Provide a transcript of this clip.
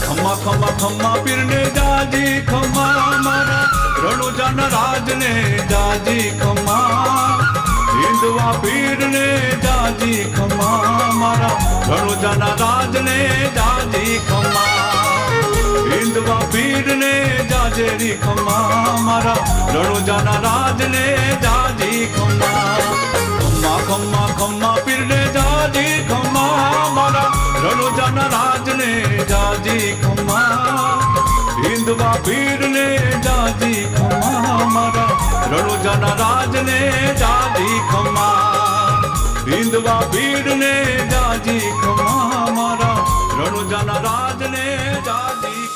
खम्मा खम्मा खम्मा पीर ने जाजी खम्मा मारा रणुजाना राज ने जाजी खम्मा हिंदवा पीर ने जाजी खम्मा मारा रणुजाना राज ने जाजी खम्मा हिंदवा पीर ने जाजेरी खम्मा मारा रणुजाना राज ने जाजी खम्मा खम्मा खम्मा खम्मा पीर ने जाजी खम्मा मारा रणुजाना राज ने जाजी खम्मा हिंदवा पीर ने जाजी खम्मा मारा रणुजाना राज ने जाजी खम्मा हिंदवा पीर ने जाजी खम्मा मारा रणुजाना राज ने जाजी